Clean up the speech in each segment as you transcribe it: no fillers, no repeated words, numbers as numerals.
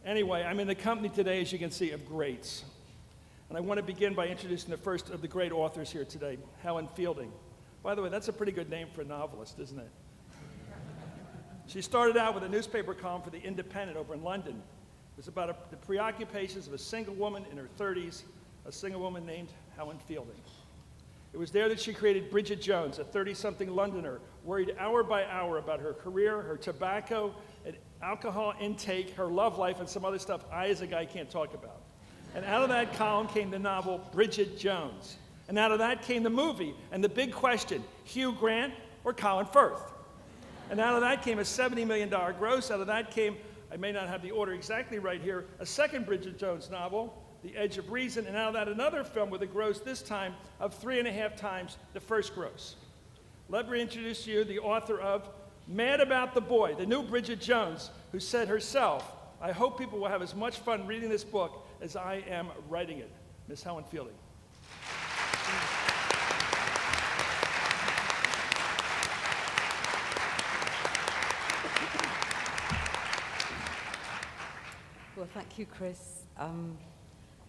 Anyway, I'm in the company today, as you can see, of greats. And I want to begin by introducing the first of the great authors here today, Helen Fielding. By the way, that's a pretty good name for a novelist, isn't it? She started out with a newspaper column for The Independent over in London. It was about the preoccupations of a single woman in her 30s, a single woman named Helen Fielding. It was there that she created Bridget Jones, a 30-something Londoner, worried hour by hour about her career, her tobacco and alcohol intake, her love life, and some other stuff I, as a guy, can't talk about. And out of that column came the novel Bridget Jones. And out of that came the movie, and the big question, Hugh Grant or Colin Firth? And out of that came a $70 million gross. Out of that came, I may not have the order exactly right here, a second Bridget Jones novel, The Edge of Reason, and out of that another film with a gross this time of 3.5 times the first gross. Let me introduce to you the author of Mad About the Boy, the new Bridget Jones, who said herself, I hope people will have as much fun reading this book as I am writing it. Miss Helen Fielding. Well, thank you, Chris.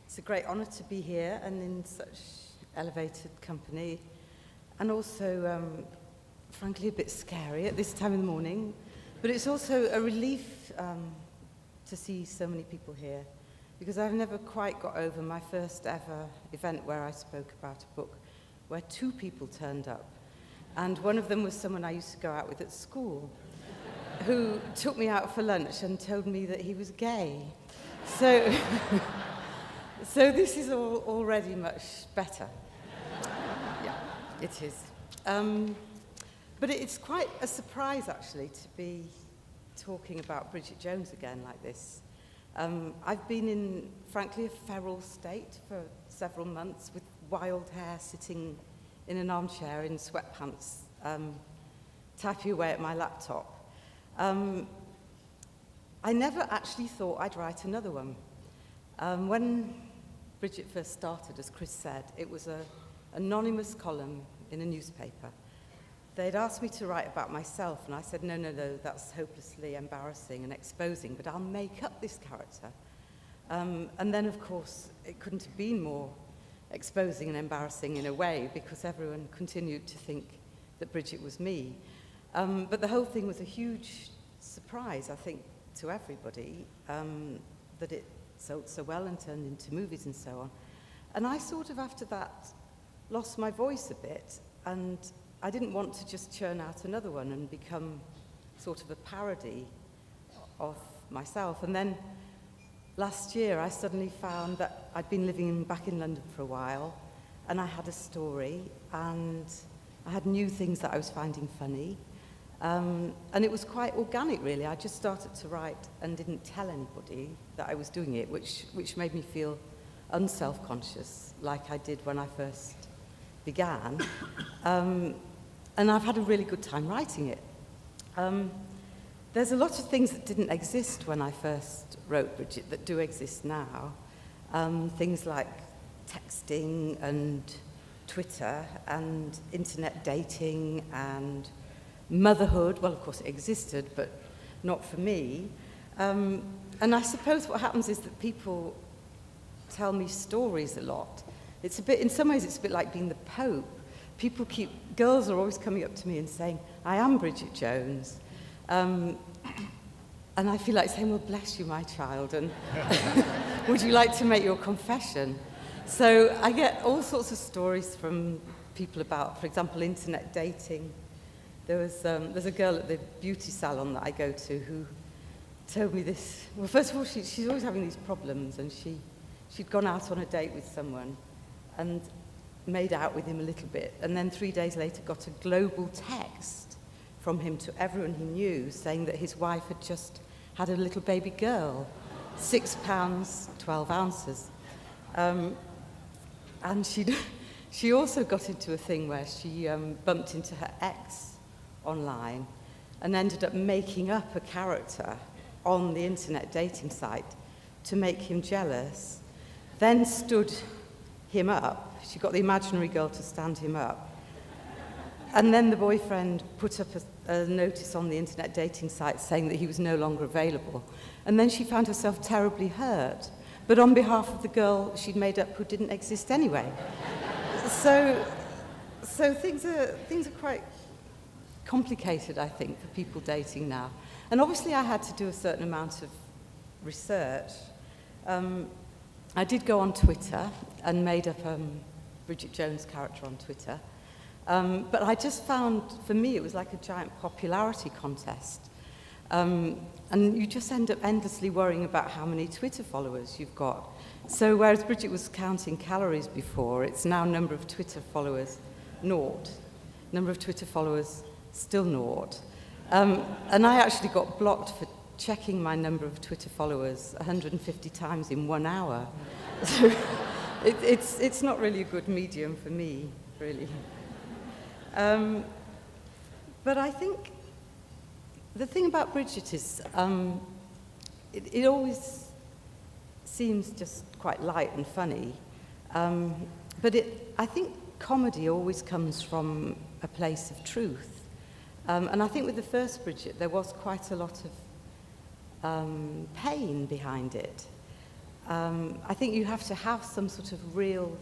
It's a great honor to be here and in such elevated company, and also, frankly, a bit scary at this time of the morning, but it's also a relief to see so many people here, because I've never quite got over my first ever event where I spoke about a book where 2 people turned up, and one of them was someone I used to go out with at school, who took me out for lunch and told me that he was gay. So, so this is already much better. Yeah, it is. But it's quite a surprise, actually, to be talking about Bridget Jones again like this. I've been in, frankly, a feral state for several months with wild hair, sitting in an armchair in sweatpants, typing away at my laptop. I never actually thought I'd write another one. When Bridget first started, as Chris said, it was an anonymous column in a newspaper. They'd asked me to write about myself, and I said, no, that's hopelessly embarrassing and exposing, but I'll make up this character. And then, of course, it couldn't have been more exposing and embarrassing in a way, because everyone continued to think that Bridget was me. But the whole thing was a huge surprise, I think, to everybody, that it sold so well and turned into movies and so on. And I sort of, after that, lost my voice a bit, and I didn't want to just churn out another one and become sort of a parody of myself. And then last year, I suddenly found that I'd been living back in London for a while, and I had a story, and I had new things that I was finding funny. And it was quite organic, really. I just started to write and didn't tell anybody that I was doing it, which made me feel unself-conscious, like I did when I first began. And I've had a really good time writing it. There's a lot of things that didn't exist when I first wrote Bridget that do exist now. Things like texting and Twitter and internet dating and motherhood. Well, of course it existed, but not for me. And I suppose what happens is that people tell me stories a lot. It's a bit, in some ways it's a bit like being the Pope. Girls are always coming up to me and saying, I am Bridget Jones. And I feel like saying, well, bless you, my child, and would you like to make your confession? So I get all sorts of stories from people about, for example, internet dating. There's a girl at the beauty salon that I go to who told me this. Well, first of all, she's always having these problems, and she'd gone out on a date with someone and made out with him a little bit, and then 3 days later got a global text from him to everyone he knew saying that his wife had just had a little baby girl, 6 pounds, 12 ounces. And she also got into a thing where she bumped into her ex online and ended up making up a character on the internet dating site to make him jealous, then stood him up. She got the imaginary girl to stand him up, And then the boyfriend put up a notice on the internet dating site saying that he was no longer available. And then she found herself terribly hurt, but on behalf of the girl she'd made up who didn't exist anyway. So things are quite complicated, I think, for people dating now. And obviously I had to do a certain amount of research. I did go on Twitter and made up Bridget Jones' character on Twitter. But I just found, for me, it was like a giant popularity contest. And you just end up endlessly worrying about how many Twitter followers you've got. So whereas Bridget was counting calories before, it's now number of Twitter followers, 0. Number of Twitter followers, still 0. And I actually got blocked for checking my number of Twitter followers 150 times in 1 hour. So it's not really a good medium for me, really. But I think the thing about Bridget is it always seems just quite light and funny. But I think comedy always comes from a place of truth. And I think with the first Bridget, there was quite a lot of pain behind it. I think you have to have some sort of real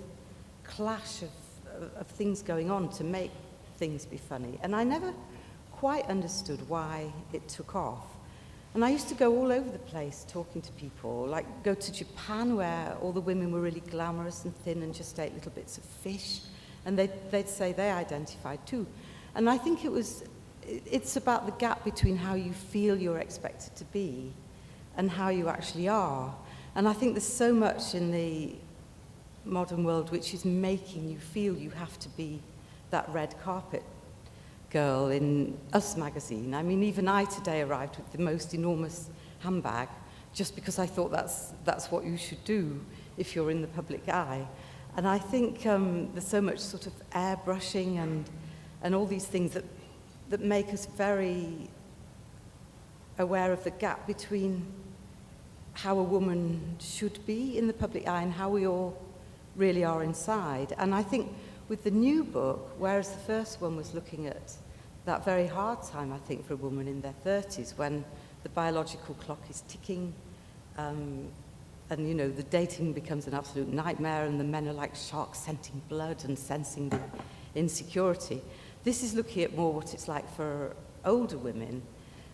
clash of things going on to make things be funny. And I never quite understood why it took off. And I used to go all over the place talking to people, like go to Japan where all the women were really glamorous and thin and just ate little bits of fish. And they'd say they identified too. And I think it's about the gap between how you feel you're expected to be and how you actually are. And I think there's so much in the modern world which is making you feel you have to be that red carpet girl in Us magazine. I mean, even I today arrived with the most enormous handbag just because I thought that's what you should do if you're in the public eye. And I think there's so much sort of airbrushing and all these things that make us very aware of the gap between how a woman should be in the public eye and how we all really are inside. And I think with the new book, whereas the first one was looking at that very hard time, I think, for a woman in their 30s when the biological clock is ticking and, you know, the dating becomes an absolute nightmare and the men are like sharks scenting blood and sensing the insecurity. This is looking at more what it's like for older women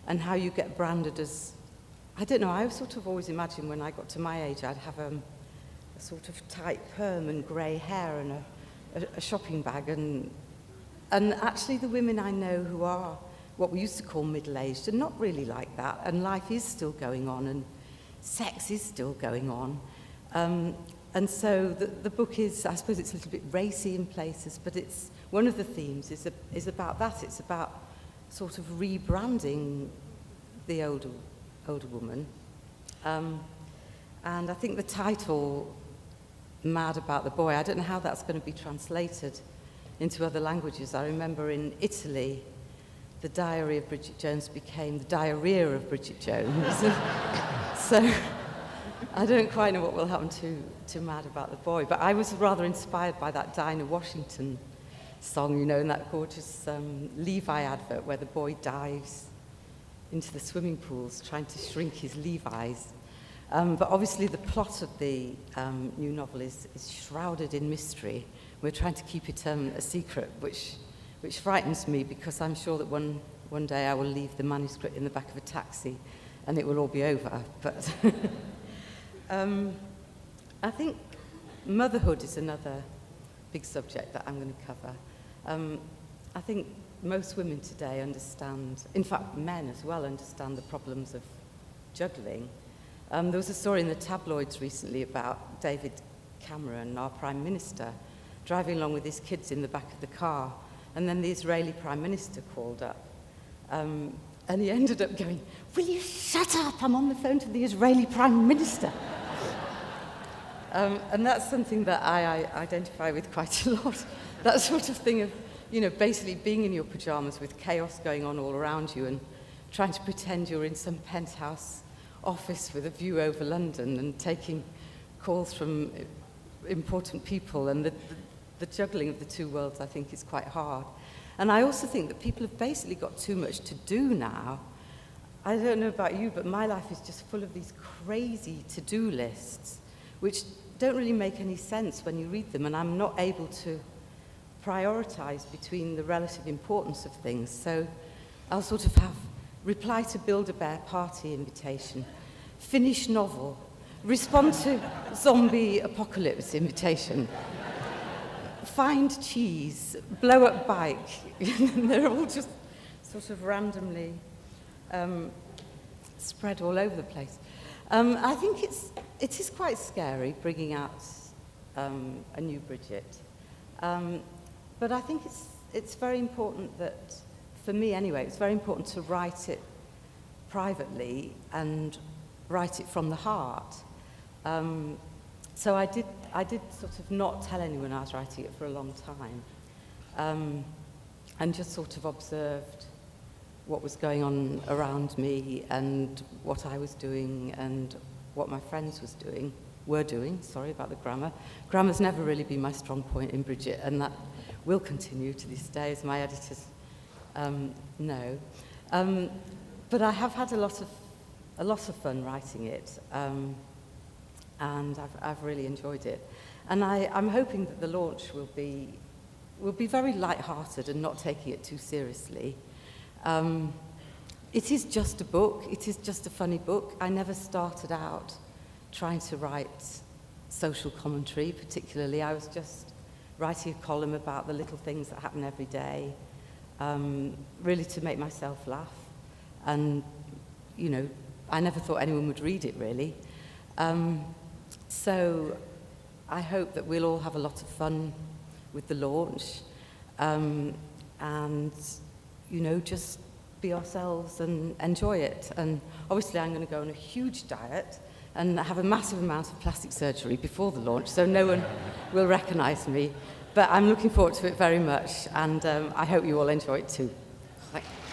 and how you get branded as, I don't know, I sort of always imagined when I got to my age I'd have a sort of tight perm and grey hair and a shopping bag. And actually the women I know who are what we used to call middle-aged are not really like that. And life is still going on and sex is still going on. And so the book is, I suppose it's a little bit racy in places, but it's one of the themes is about that. It's about sort of rebranding the older woman. And I think the title, Mad About the Boy, I don't know how that's going to be translated into other languages. I remember in Italy, the Diary of Bridget Jones became the Diarrhea of Bridget Jones. So I don't quite know what will happen to Mad About the Boy, but I was rather inspired by that Dinah Washington song, you know, in that gorgeous Levi advert where the boy dives into the swimming pools trying to shrink his Levi's. But obviously the plot of the new novel is shrouded in mystery. We're trying to keep it a secret, which frightens me because I'm sure that one day I will leave the manuscript in the back of a taxi and it will all be over. But I think motherhood is another big subject that I'm going to cover. I think most women today understand, in fact men as well, understand the problems of juggling. There was a story in the tabloids recently about David Cameron, our Prime Minister, driving along with his kids in the back of the car, and then the Israeli Prime Minister called up. And he ended up going, "Will you shut up? I'm on the phone to the Israeli Prime Minister." And that's something that I identify with quite a lot. That sort of thing of, you know, basically being in your pajamas with chaos going on all around you and trying to pretend you're in some penthouse office with a view over London and taking calls from important people. And the juggling of the two worlds, I think, is quite hard. And I also think that people have basically got too much to do now. I don't know about you, but my life is just full of these crazy to-do lists, which don't really make any sense when you read them, and I'm not able to prioritize between the relative importance of things. So I'll sort of have reply to Build-A-Bear party invitation, finish novel, respond to zombie apocalypse invitation, find cheese, blow up bike. They're all just sort of randomly spread all over the place. I think it is quite scary bringing out a new Bridget. But I think it's very important that, for me anyway, it's very important to write it privately and write it from the heart. So I did sort of not tell anyone I was writing it for a long time, and just sort of observed what was going on around me and what I was doing and what my friends were doing. Sorry about the grammar. Grammar's never really been my strong point in Bridget, and that will continue to this day, as my editors know. But I have had a lot of fun writing it, and I've really enjoyed it. And I'm hoping that the launch will be very light-hearted and not taking it too seriously. It is just a book. It is just a funny book. I never started out trying to write social commentary, particularly. I was just writing a column about the little things that happen every day, really to make myself laugh. And, you know, I never thought anyone would read it, really. So I hope that we'll all have a lot of fun with the launch, and, you know, just be ourselves and enjoy it. And obviously I'm going to go on a huge diet and have a massive amount of plastic surgery before the launch, so no one will recognize me. But I'm looking forward to it very much, and I hope you all enjoy it too. Thank you.